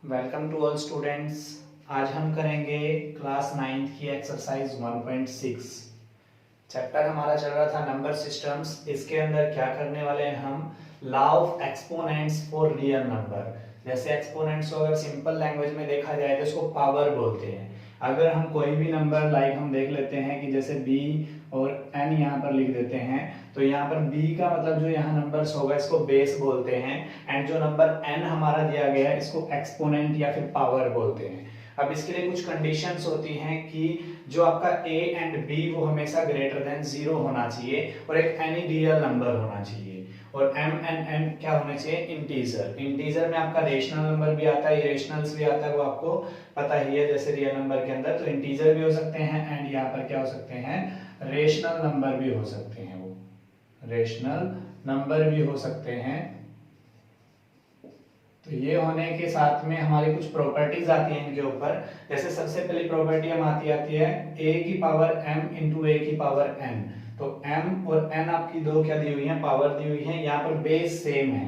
Welcome to all students. आज हम करेंगे क्लास 9th की एक्सरसाइज 1.6। चैप्टर हमारा चल रहा था नंबर सिस्टम्स। इसके अंदर क्या करने वाले हैं हम, law of exponents for real number. जैसे एक्सपोनेंट्स को अगर सिंपल लैंग्वेज में देखा जाए तो इसको पावर बोलते हैं। अगर हम कोई भी नंबर लाइक हम देख लेते हैं कि जैसे b और n यहाँ पर लिख देते हैं, तो यहाँ पर b का मतलब जो यहाँ नंबर्स होगा इसको बेस बोलते हैं, एंड जो नंबर n हमारा दिया गया है इसको एक्सपोनेंट या फिर पावर बोलते हैं। अब इसके लिए कुछ कंडीशंस होती हैं कि जो आपका a एंड b वो हमेशा ग्रेटर देन 0 होना चाहिए और एक एनी रियल नंबर होना चाहिए, और m एंड n क्या होने चाहिए, इंटीजर। इंटीजर में आपका रेशनल नंबर भी आता है, इरेशनल्स भी आता है, वो आपको पता ही है जैसे रियल नंबर के अंदर। तो इंटीजर भी हो सकते हैं एंड यहाँ पर क्या हो सकते हैं, रेशनल नंबर भी हो सकते हैं, वो रेशनल नंबर भी हो सकते हैं। तो ये होने के साथ में हमारी कुछ प्रॉपर्टीज आती हैं इनके ऊपर। जैसे सबसे पहली प्रॉपर्टी हम आती है a की पावर m इंटू a की पावर n। तो m और n आपकी दो क्या दी हुई है, पावर दी हुई है। यहाँ पर बेस सेम है,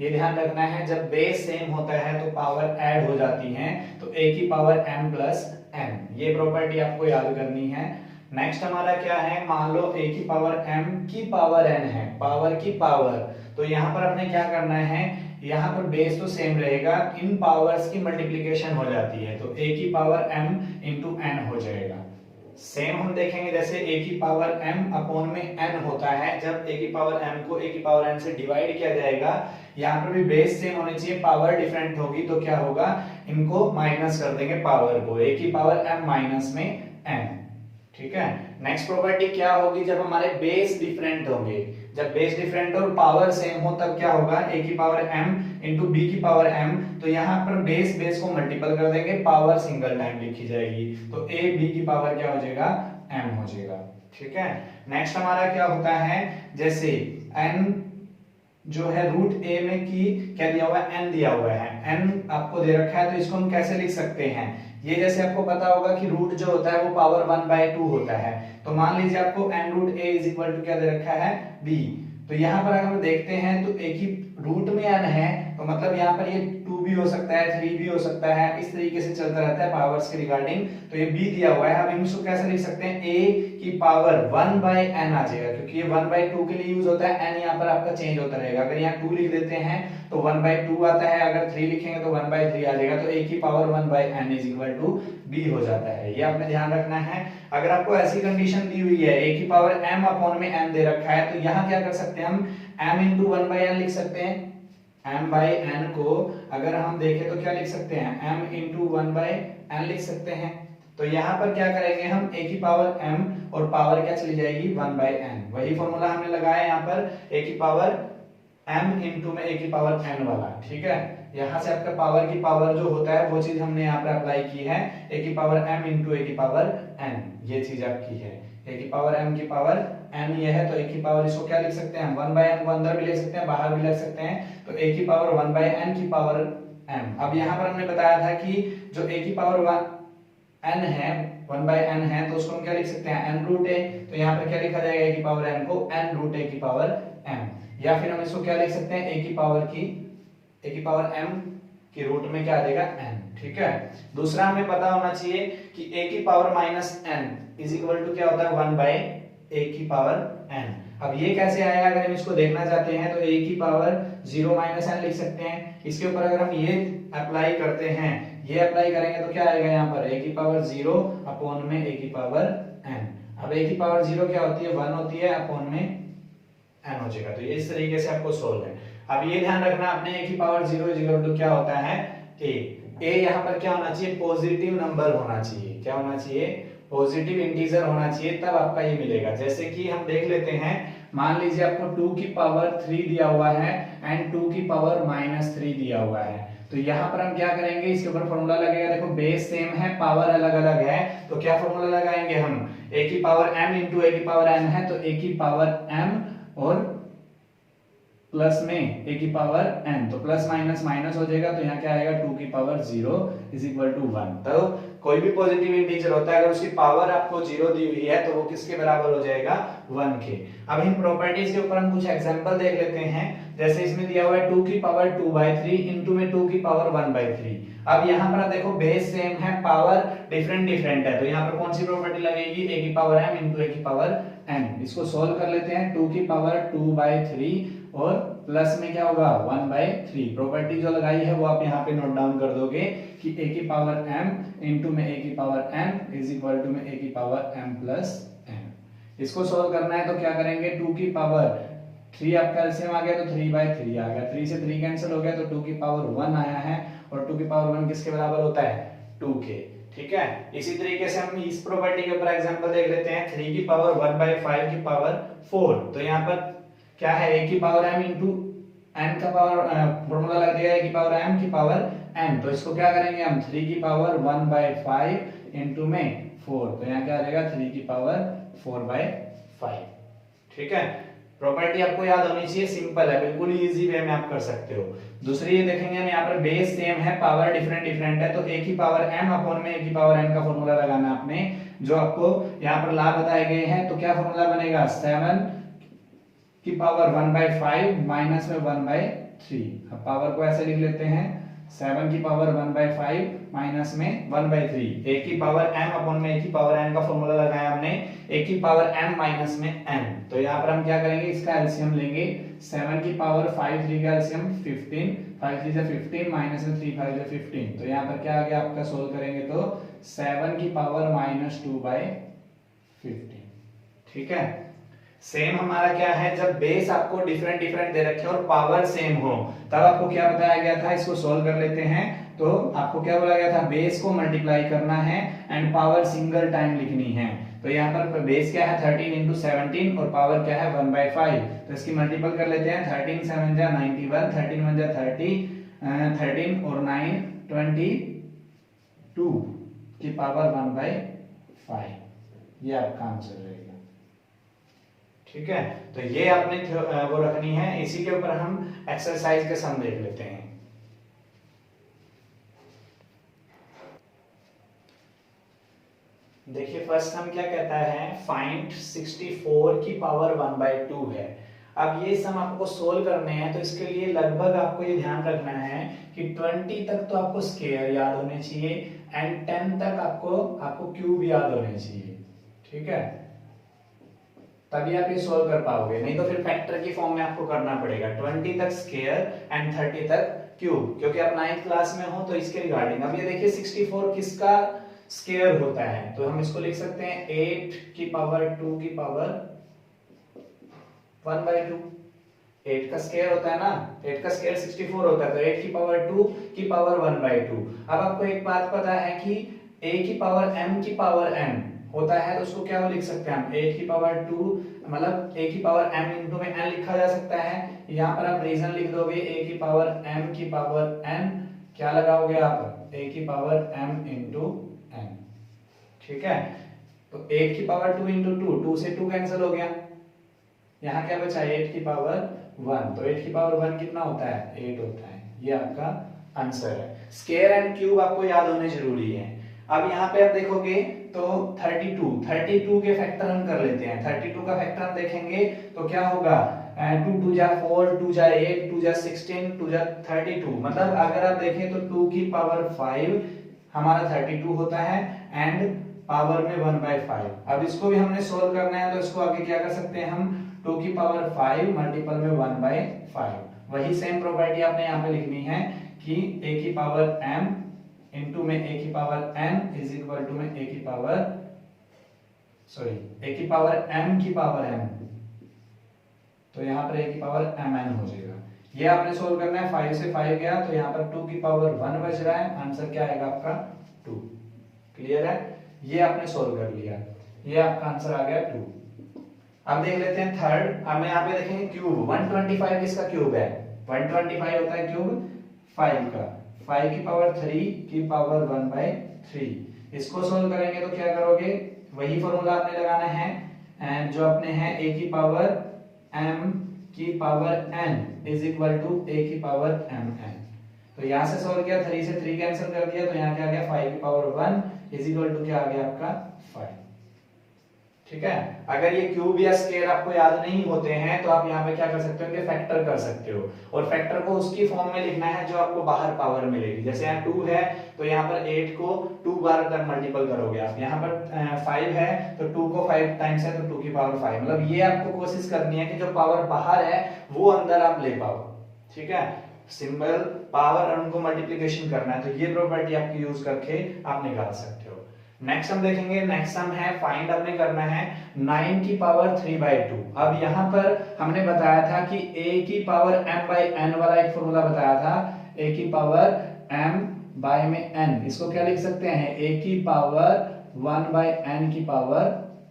ये ध्यान रखना है। जब बेस सेम होता है तो पावर ऐड हो जाती है, तो a की पावर m प्लस n, ये प्रॉपर्टी आपको याद करनी है। नेक्स्ट हमारा क्या है, मान लो a की पावर m की पावर n है, पावर की पावर। तो यहाँ पर आपने क्या करना है, यहाँ पर बेस तो सेम रहेगा, इन पावर्स की मल्टीप्लिकेशन हो जाती है, तो a की पावर m इंटू n हो जाएगा। सेम हम देखेंगे जैसे a की पावर m अपॉन में n होता है, जब a की पावर m को a की पावर n से डिवाइड किया जाएगा, यहाँ पर भी बेस सेम होनी चाहिए, पावर डिफरेंट होगी तो क्या होगा, इनको माइनस कर देंगे पावर को, a की पावर m माइनस में n। ठीक है। नेक्स्ट प्रॉपर्टी क्या होगी, जब हमारे बेस डिफरेंट होंगे, जब बेस डिफरेंट और पावर सेम हो तब क्या होगा, a की पावर m इंटू b की पावर m। तो यहाँ पर बेस बेस को मल्टीपल कर देंगे, पावर सिंगल टाइम लिखी जाएगी, तो a b की पावर क्या हो जाएगा, m हो जाएगा। ठीक है। नेक्स्ट हमारा क्या होता है, जैसे n जो है रूट a में की क्या दिया हुआ है, n दिया हुआ है, n आपको दे रखा है, तो इसको हम कैसे लिख सकते हैं, ये जैसे आपको पता होगा कि रूट जो होता है वो पावर 1/2 होता है। तो मान लीजिए आपको n root a is equal to क्या दे रखा है, b। तो यहाँ पर अगर हम देखते हैं तो a की रूट में n है, तो मतलब यहाँ पर ये 2 भी हो सकता है, 3 भी हो सकता है, इस तरीके से चलता रहता है पावर्स के रिगार्डिंग। तो ये b दिया हुआ है, अब हम इसको कैसे लिख सकते हैं, a की पावर 1/n आ जाएगा, क्योंकि ये 1/2 के लिए यूज होता है, n यहाँ पर आपका चेंज होता रहेगा। अगर यहाँ 2 लिख देते हैं तो 1/2 आता है, अगर 3 लिखेंगे तो 1/3 आ जाएगा, तो a की power 1/n is equal to b हो जाता है। ये आपने ध्यान रखना है। अगर आपको ऐसी कंडीशन दी हुई है, a की पावर m अपॉन में n दे रखा है, तो यहाँ क्या कर सकते हैं हम, m इंटू 1/n लिख सकते हैं। m/n को अगर हम देखें तो क्या लिख सकते हैं, m इंटू 1/n लिख सकते हैं। तो यहाँ पर क्या करेंगे हम, a की पावर m और पावर क्या चली जाएगी 1/n, वही फॉर्मूला हमने लगाया यहाँ पर, a की पावर m इंटू में a की पावर n वाला। ठीक है। यहाँ से आपका पावर की पावर जो होता है वो चीज हमने यहाँ पर अप्लाई की है, a की पावर m इंटू a की पावर n, ये चीज आपकी है। a की पावर m की पावर n ये है, तो a की पावर इसको क्या लिख सकते हैं, 1/n को अंदर भी लिख सकते हैं, बाहर भी लिख सकते हैं, तो a की पावर 1/n की पावर m। अब यहाँ पर हमने बताया था कि जो a की पावर n है 1/n है, तो उसको हम क्या लिख सकते हैं, n रूट a। तो यहाँ पर क्या लिखा जाएगा, a की पावर n को n रूट a की पावर m, या फिर हम इसको क्या लिख सकते हैं, a की पावर m की रूट में क्या आ जाएगा, n। ठीक है। दूसरा हमें पता होना चाहिए कि a की power minus n is equal to क्या होता है, 1/a की पावर n। अब ये कैसे आया, अगर हम इसको देखना चाहते हैं तो a की पावर 0 माइनस n लिख सकते हैं। इसके ऊपर अगर हम ये अप्लाई करते हैं, ये अप्लाई करेंगे तो क्या आएगा, यहाँ पर a की पावर 0 अपॉन में a की पावर n। अब a की पावर 0 क्या होती है, 1 होती है, अपॉन में n हो जाएगा। तो ये इस तरीके से आपको सोल्व है। अब ये ध्यान रखना आपने, a की पावर 0 इज इक्वल टू क्या होता है, a यहाँ पर क्या होना चाहिए, पॉजिटिव नंबर होना चाहिए। क्या होना चाहिए, पॉजिटिव इंटीजर होना चाहिए, तब आपका ये मिलेगा। जैसे कि हम देख लेते हैं, मान लीजिए आपको 2 की पावर 3 दिया हुआ है एंड 2 की पावर -3 दिया हुआ है, तो यहाँ पर हम क्या करेंगे, इसके ऊपर फॉर्मूला लगेगा। देखो बेस सेम है, पावर अलग अलग है, तो क्या फॉर्मूला लगाएंगे हम, a की पावर m इंटू a की पावर n है, तो a की पावर m और प्लस में a की पावर n, तो प्लस माइनस माइनस हो जाएगा, तो यहाँ क्या आएगा, 2 की पावर 0 इज इक्वल टू 1। तो कोई भी पॉजिटिव इंटीजर होता है, अगर उसकी पावर आपको 0 दी हुई है तो वो किसके बराबर हो जाएगा, 1 के। अब इन प्रॉपर्टीज के ऊपर हम कुछ एग्जांपल देख लेते हैं। जैसे इसमें दिया हुआ है 2 की पावर 2/3 इनटू में 2 की पावर 1/3। अब यहाँ पर देखो बेस सेम है, पावर डिफरेंट डिफरेंट है, तो यहाँ पर कौन सी प्रॉपर्टी लगेगी, a की पावर m इनटू a की पावर n। इसको सॉल्व कर लेते हैं। 2 की पावर 2/3 और प्लस में क्या होगा 1/3। प्रॉपर्टी जो लगाई है वो आप यहाँ पे नोट डाउन कर दोगे कि a की पावर m इनटू में a की power n is equal to में a की पावर m प्लस n। इसको सॉल्व करना है तो क्या करेंगे, 2 की पावर 3 आपका एलसीएम आ गया तो 3/3 आ गया, 3 से 3 कैंसिल हो गया तो 2 की पावर 1 आया है, और 2 की पावर 1 किसके बराबर होता है, 2 के। ठीक है, इसी तरीके से हम इस प्रॉपर्टी के ऊपर एग्जांपल देख लेते हैं। 3 की पावर 1/5 की पावर 4, तो यहाँ पर क्या है, a की पावर m इंटू n का पावर फॉर्मूला लग जाएगा a की पावर m की पावर n, तो इसको क्या करेंगे हम 3 की पावर 1/5 इंटू में 4, तो यहाँ क्या आ जाएगा 3 की पावर 4/5। ठीक है, प्रॉपर्टी आपको याद होनी चाहिए, सिंपल है, बिल्कुल इजी वे में आप कर सकते हो। दूसरी ये देखेंगे हम, यहाँ पर बेस सेम है, पावर डिफरेंट डिफरेंट है, तो a की पावर m अपॉन में a की पावर n का फॉर्मूला लगाना आपने, जो आपको यहाँ पर लाभ बताए गए हैं। तो क्या फॉर्मूला बनेगा, 7 की पावर 1/5 माइनस में 1/3। अब पावर को ऐसे लिख लेते हैं, 7 की पावर 1/5 माइनस में 1/3, a की पावर m अपॉन में a की पावर n का फॉर्मूला लगाया हमने, a की पावर m माइनस में n। तो यहाँ पर हम क्या करेंगे, इसका एलसीएम लेंगे, 7 की पावर 5 3 का एलसीएम 15, 5 3 से 15 माइनस में 3 5 से 15, तो यहाँ पर क्या आ गया आपका, सोल्व करेंगे तो 7 की पावर -2/15। ठीक है, सेम हमारा क्या है, जब बेस आपको डिफरेंट डिफरेंट दे रखे और पावर सेम हो, तब आपको क्या बताया गया था, इसको सॉल्व कर लेते हैं। तो आपको क्या बोला गया था, बेस को मल्टीप्लाई करना है एंड पावर सिंगल टाइम लिखनी है। तो यहाँ पर बेस क्या है 13 इंटू 17 और पावर क्या है 1/5, तो इसकी मल्टीपल कर लेते हैं। 13 7 जा 91, 13 1 जा 30, 13 और 9 22 की पावर 1/5, ये आपका आंसर रहेगा। ठीक है, तो ये आपने वो रखनी है। इसी के ऊपर हम एक्सरसाइज के सम देख लेते हैं। देखिए फर्स्ट हम क्या कहता है, फाइंड 64 की पावर 1/2 है। अब ये सम आपको सोल्व करने हैं, तो इसके लिए लगभग आपको ये ध्यान रखना है कि 20 तक तो आपको स्क्वायर याद होने चाहिए एंड 10 तक आपको क्यूब याद होने चाहिए। ठीक है, तभी आप ये सोल्व कर पाओगे, नहीं तो फिर फैक्टर की फॉर्म में आपको करना पड़ेगा। 20 तक स्क्वायर एंड 30 तक क्यूब, क्योंकि आप 9th क्लास में हो तो इसके रिगार्डिंग। अब ये देखिए 64 किसका स्क्वायर होता है, तो हम इसको लिख सकते हैं 8 की पावर 2 की पावर 1/2। 8 का स्क्वायर होता है ना, 8 का स्क्वायर 64 होता है, तो 8 की पावर 2 की पावर 1/2। अब आपको एक बात पता है कि a की पावर m की पावर n होता है, तो उसको क्या लिख सकते हैं हम, 8 की पावर 2 मतलब a की पावर m इंटू में n लिखा जा सकता है। यहाँ पर आप रीजन लिख दोगे, a की पावर m की पावर n, क्या लगाओगे आप, a की पावर m इंटू n। ठीक है, तो 8 की पावर 2 इंटू 2 से 2 कैंसिल हो गया, यहाँ क्या बचा 8 की पावर 1, तो 8 की पावर 1 कितना होता है, 8 होता है। ये आपका आंसर है। स्क्वायर एंड क्यूब आपको याद होने जरूरी है। अब यहाँ पे आप देखोगे तो 32 के फैक्टर हम कर लेते हैं। 32 का फैक्टर हम देखेंगे तो क्या होगा, 2 2 जा 4, 2 जा 8, 2 जा 16, 2 जा 32, मतलब अगर आप देखें तो 2 की पावर 5 हमारा 32 होता है एंड पावर में 1/5। अब इसको भी हमने सोल्व करना है, तो इसको आगे क्या कर सकते हैं हम, 2 की पावर 5 मल्टीपल में 1/5। वही सेम प्रॉपर्टी आपने यहाँ पे लिखनी है कि a की पावर m इंटू में a की power n is equal to में a की पावर m की पावर n, तो यहाँ पर a की पावर mn हो जाएगा। ये आपने सोल्व करना है, 5 से 5 गया तो यहाँ पर 2 की पावर 1 बच रहा है, आंसर क्या आएगा आपका 2। क्लियर है, ये आपने सोल्व कर लिया, ये आपका आंसर आ गया 2। अब देख लेते हैं थर्ड। अब यहाँ पे देखेंगे क्यूब, 125 किसका क्यूब है, 125 होता है क्यूब 5 का, 5 की पावर 3 की पावर 1/3। इसको सोल्व करेंगे तो क्या करोगे, वही फॉर्मूला आपने लगाना है एंड जो अपने हैं a की पावर m की power n is equal to a की पावर mn। तो यहाँ से सोल्व किया, 3 से 3 कैंसिल कर दिया, तो यहाँ क्या आ गया 5 की पावर 1 इज इक्वल टू क्या आ गया आपका 5। ठीक है। अगर ये क्यूब या स्क्वायर आपको याद नहीं होते हैं तो आप यहाँ पे क्या कर सकते हो कि फैक्टर कर सकते हो, और फैक्टर को उसकी फॉर्म में लिखना है जो आपको बाहर पावर मिलेगी। जैसे यहाँ 2 है तो यहाँ पर 8 को 2 बार कर मल्टीपल करोगे आप, यहाँ पर 5 है तो 2 को 5 टाइम्स है तो 2 की पावर 5। मतलब ये आपको कोशिश करनी है कि जो पावर बाहर है वो अंदर आप ले पाओ, ठीक है। सिंबल पावर और उनको मल्टीप्लिकेशन करना है, तो ये प्रॉपर्टी आपकी यूज करके आप निकाल सकते हो। नेक्स्ट हम देखेंगे, नेक्स्ट सम है फाइंड हमने करना है 9 की पावर 3/2। अब यहाँ पर हमने बताया था कि a की पावर m/n वाला एक फॉर्मूला बताया था, a की पावर m/n, इसको क्या लिख सकते हैं a की पावर 1/n की पावर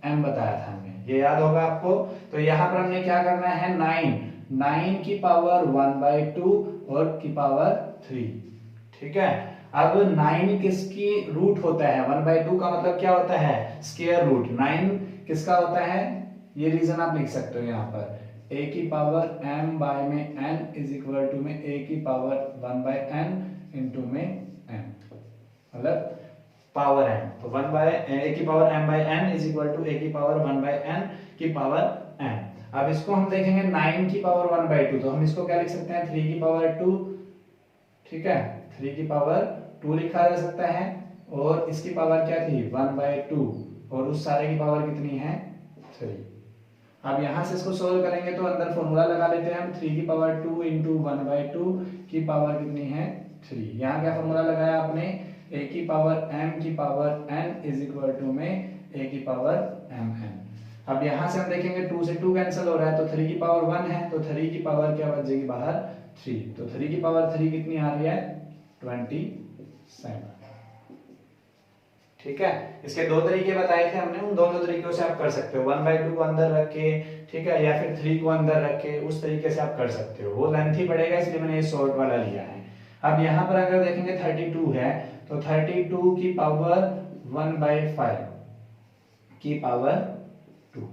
m बताया था हमने, ये याद होगा आपको। तो यहाँ पर हमने क्या करना है 9 की पावर 1/2 और की पावर 3, ठीक है। अब 9 किसकी रूट होता है, 1/2 का मतलब क्या होता है स्क्वायर रूट, 9 किसका होता है, ये रीजन आप लिख सकते हो यहाँ पर a की power m/n is equal to में a की पावर 1/n इंटू में m, मतलब पावर m, तो 1/a की power m/n is equal to a की पावर 1/n की पावर n। अब इसको हम देखेंगे 9 की पावर 1/2, तो हम इसको क्या लिख सकते हैं 3 की पावर 2, ठीक है, 3 की पावर 2 लिखा जा सकता है, और इसकी पावर क्या थी 1/2, और उस सारे की पावर कितनी है 3। अब यहां से इसको सोल्व करेंगे तो अंदर फॉर्मूला लगा लेते हैं हम, 3 की पावर 2 इंटू 1/2 की पावर कितनी है 3। यहाँ क्या फॉर्मूला लगाया आपने, a की पावर m की power n is equal to में a की पावर mn। अब यहां से हम देखेंगे 2 से 2 कैंसिल हो रहा है, तो 3 की पावर 1 है, तो 3 की पावर क्या बच जाएगी बाहर 3, तो 3 की पावर 3 कितनी आ रही है 27, ठीक है। इसके दो तरीके बताए थे हमने, उन दोनों तरीकों से आप कर सकते हो, 1/2 को अंदर रख के, ठीक है, या फिर 3 को अंदर रख के, उस तरीके से आप कर सकते हो। वो लेंथी पड़ेगा इसलिए मैंने ये शॉर्ट वाला लिया है। अब यहाँ पर अगर देखेंगे 32 है, तो 32 की पावर 1/5 की पावर 2,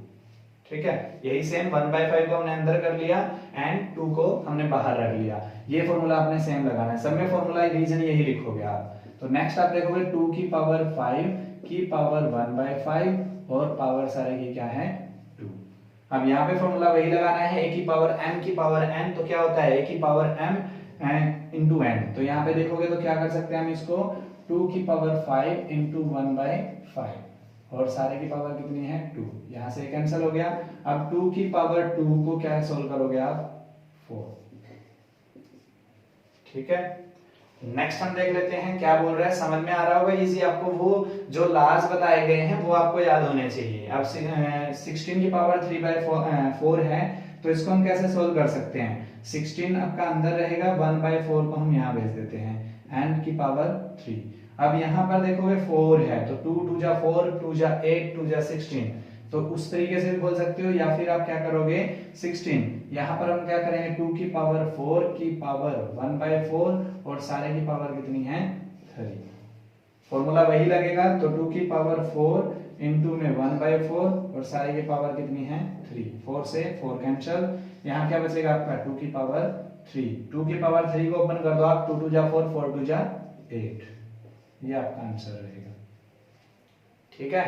ठीक है। यही सेम 1/5 को हमने अंदर कर लिया एंड 2 को हमने बाहर रख लिया, ये फॉर्मूला आपने सेम लगाना है, सब में फॉर्मूला रीजन यही लिखोगे आप। तो नेक्स्ट आप देखोगे 2 की पावर 5 की पावर 1/5 और पावर सारे की क्या है 2। अब यहाँ पे फॉर्मूला वही लगाना है, a की पावर m की पावर n, तो क्या होता है a की पावर m इंटू n, तो यहाँ पे देखोगे तो क्या कर सकते हैं हम इसको 2 की पावर 5 इंटू 1/5, और सारे की पावर कितनी है 2, यहाँ से कैंसिल हो गया। अब 2 की पावर 2 को क्या सोल्व करोगे आप 4, ठीक है। नेक्स्ट हम देख लेते हैं क्या बोल रहा है, समझ में आ रहा होगा इजी आपको, वो जो लाज बताए गए हैं वो आपको याद होने चाहिए। अब 16 की पावर 3/4 है, तो इसको हम कैसे सोल्व कर सकते हैं, 16 आपका अंदर रहेगा, 1/4 को हम यहाँ भेज देते हैं n की पावर 3। अब यहाँ पर देखोगे 4 है, तो 2 2 जा 4, 2 जा 8, 2 जा 16, तो उस तरीके से भी बोल सकते हो, या फिर आप क्या करोगे 16, यहाँ पर हम क्या करेंगे 2 की पावर 4 की पावर 1/4 और सारे की पावर कितनी है 3, फॉर्मूला वही लगेगा। तो 2 की पावर 4 इंटू में 1/4 और सारे की पावर कितनी है 3, 4 से 4 कैंसिल, यहाँ क्या बचेगा आपका 2 की पावर 3, 2 की पावर 3 को ओपन कर दो आप, 2 2 जा 4, 4 2 जा 8, ये आपका आंसर रहेगा, ठीक है।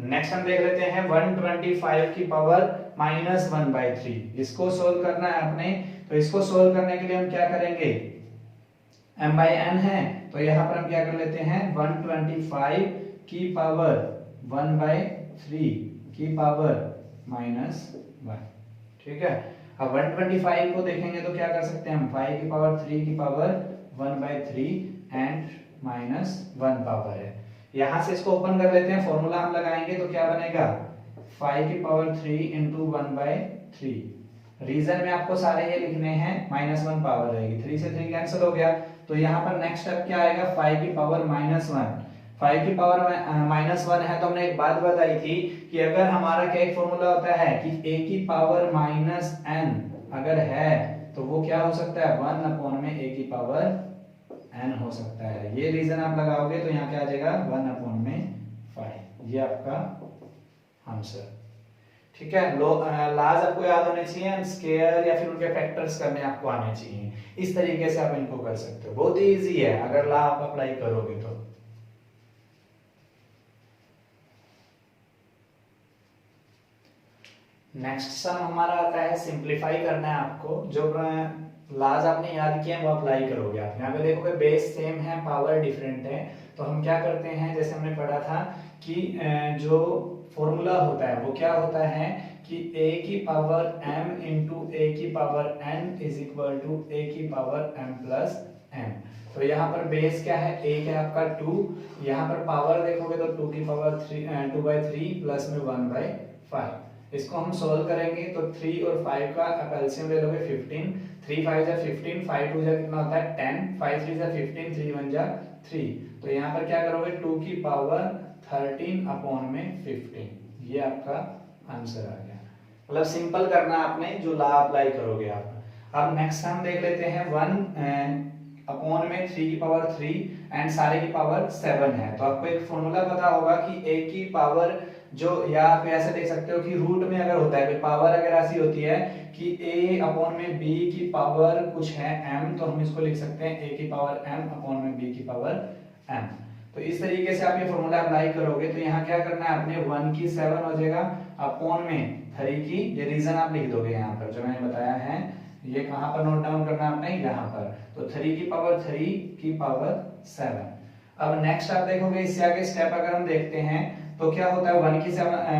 नेक्स्ट हम देख लेते हैं 125 की पावर -1/3, इसको सोल्व करना है आपने। तो इसको सोल्व करने के लिए हम क्या करेंगे, m/n है, तो यहाँ पर हम क्या कर लेते हैं 125 की पावर 1/3 की पावर -1, ठीक है। अब 125 को देखेंगे तो क्या कर सकते हैं हम, 5 की पावर 3 की पावर 1/3 एंड -1 पावर है, यहां से इसको ओपन कर लेते हैं, फॉर्मूला हम लगाएंगे तो क्या बनेगा 5 की पावर 3 इंटू 1/3, रीजन में आपको सारे ये लिखने हैं, -1 पावर रहेगी, 3 से 3 कैंसिल हो गया, तो यहाँ पर नेक्स्ट स्टेप क्या आएगा 5 की पावर -1, 5 की पावर -1 है, तो हमने एक बात बताई थी कि अगर हमारा क्या एक फॉर्मूला होता है कि a की पावर -n अगर है तो वो क्या हो सकता है 1 में a की पावर n हो सकता है, ये रीजन आप लगाओगे तो यहाँ क्या आ जाएगा 1 में 5, ये आपका आंसर, ठीक है। लाज आपको याद होने चाहिए, स्क्वायर या फिर उनके फैक्टर्स करने आपको आने चाहिए, इस तरीके से आप इनको कर सकते हो, बहुत ही इजी है अगर ला आप अप्लाई करोगे तो। नेक्स्ट सम हमारा आता है, सिंप्लीफाई करना है आपको। जो लाज आपने याद किया है वो अप्लाई करोगे आप। यहाँ पे देखोगे बेस सेम है, पावर डिफरेंट है, तो हम क्या करते हैं, जैसे हमने पढ़ा था कि जो फॉर्मूला होता है वो क्या होता है कि a की पावर m इंटू ए की power n is equal to a की पावर m प्लस n। तो यहाँ पर बेस क्या है, a क्या है आपका 2, यहाँ पर पावर देखोगे तो 2 की पावर 2/3 प्लस में 1/5। इसको हम सोल्व करेंगे तो 3 और 5 का आप एलसीएम ले लोगे 15, 3 5 जा 15, 5 2 जा कितना होता है 10, 5 3 जा 15, 3 1 जा 3। तो यहाँ पर क्या करोगे 2 की पावर 13 अपॉन में 15, ये आपका आंसर आ गया। मतलब सिंपल करना आपने, जो ला अप्लाई करोगे आप। अब नेक्स्ट हम देख लेते हैं 1 अपॉन में 3 की पावर 3 एंड सारे की पावर 7 है। तो आपको एक फॉर्मूला पता होगा कि a की पावर जो, या आप ऐसे देख सकते हो कि रूट में अगर होता है कोई पावर अगर ऐसी होती है कि a अपॉन में b की पावर कुछ है m, तो हम इसको लिख सकते हैं a की पावर m अपॉन में b की पावर m। तो इस तरीके से आप ये फॉर्मूला अप्लाई करोगे तो यहाँ क्या करना है आपने, 1 की 7 हो जाएगा अपॉन में 3 की, ये रीजन आप लिख दोगे यहाँ पर जो मैंने बताया है, ये कहाँ पर नोट डाउन करना है आपने, यहाँ पर। तो 3 की पावर 3 की पावर 7। अब नेक्स्ट आप देखोगे इससे आगे स्टेप अगर हम देखते हैं तो क्या होता है, 1 की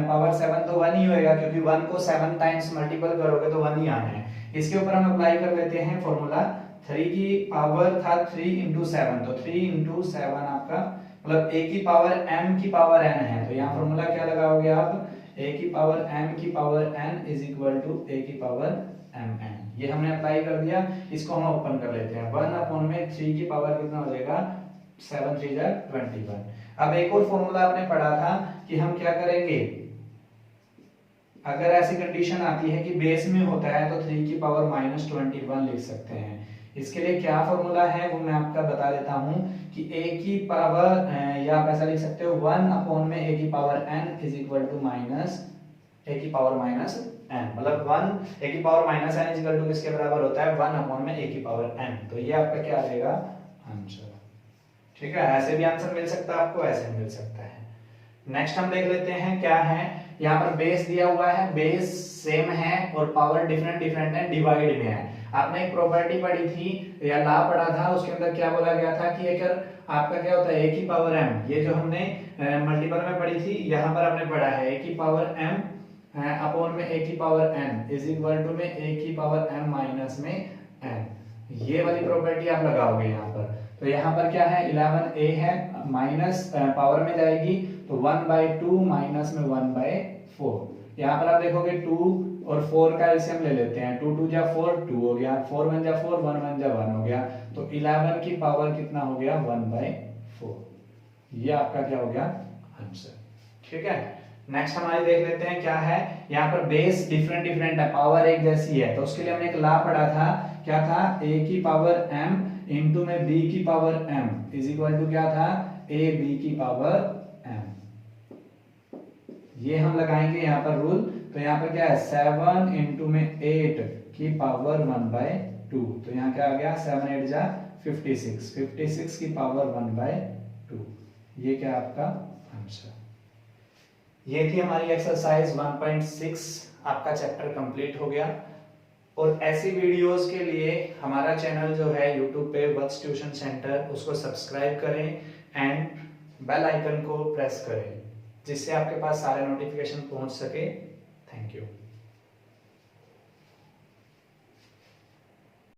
पावर 7 तो 1 ही होएगा, क्योंकि 1 को 7 टाइम्स मल्टीपल करोगे तो 1 ही आना है। इसके ऊपर हम अप्लाई कर लेते हैं फॉर्मूला। 3 की पावर था 3 इंटू 7, तो 3 इंटू 7 आपका मतलब a की पावर m की पावर n है, तो यहाँ फॉर्मूला क्या लगाओगे आप, a की पावर m की power n is equal to a की पावर mn। ये हमने अप्लाई कर दिया, इसको हम ओपन कर लेते हैं। 1 अपॉन में 3 की पावर कितना हो जाएगा, 7 3 जा 21। अब एक और फॉर्मूला आपने पढ़ा था कि हम क्या करेंगे, अगर ऐसी कंडीशन आती है कि बेस में होता है तो 3 की पावर -21 लिख सकते हैं। इसके लिए क्या फॉर्मूला है वो मैं आपका बता देता हूं कि a की पावर, या आप ऐसा लिख सकते हो 1 अपॉन में a की power n is equal to minus a की पावर माइनस n, मतलब 1 a की power minus n is equal to किसके बराबर होता है, 1 अपॉन में a की पावर n। तो ये आपका क्या आ जाएगा आंसर। ठीक है, ऐसे भी आंसर मिल सकता है आपको, ऐसे मिल सकता है। नेक्स्ट हम देख लेते हैं क्या है, यहाँ पर बेस दिया हुआ है, बेस सेम है और पावर डिफरेंट डिफरेंट है, डिवाइड में है। आपने एक प्रॉपर्टी पढ़ी थी या ला पढ़ा था, उसके अंदर क्या बोला गया था कि अगर आपका क्या होता है a की पावर m, ये जो हमने मल्टीपल में पढ़ी थी, यहाँ पर आपने पढ़ा है a की पावर m अपॉन में a की power n is equal to में a की पावर m माइनस में n। ये वाली प्रॉपर्टी आप लगाओगे यहाँ पर। तो यहाँ पर क्या है 11a है, माइनस पावर में जाएगी तो 1/2 माइनस में 1/4। यहाँ पर आप देखोगे 2 और 4 का एलसीएम ले लेते हैं, 2 2 जा 4 2 हो गया, 4 1 जा 4 1 1 जा 1 हो गया, तो 11 की पावर कितना हो गया 1/4। ये आपका क्या हो गया आंसर। ठीक है, नेक्स्ट हमारे देख लेते हैं क्या है, यहाँ पर बेस डिफरेंट डिफरेंट है, पावर एक जैसी है, तो उसके लिए हमने एक ला पढ़ा था, क्या था, a की पावर m इंटू में b की power m is equal to क्या था, a b की पावर m। ये हम लगाएंगे यहाँ पर रूल, तो यहाँ पर क्या है 7 इंटू में 8 की पावर 1/2, तो यहाँ क्या आ गया 7 8 जा 56, 56 की पावर 1/2। ये क्या आपका आंसर। ये थी हमारी एक्सरसाइज 1.6, आपका चैप्टर कंप्लीट हो गया। और ऐसी वीडियोस के लिए हमारा चैनल जो है यूट्यूब पे वत्स ट्यूशन सेंटर, उसको सब्सक्राइब करें एंड बेल आइकन को प्रेस करें, जिससे आपके पास सारे नोटिफिकेशन पहुंच सके। Thank you.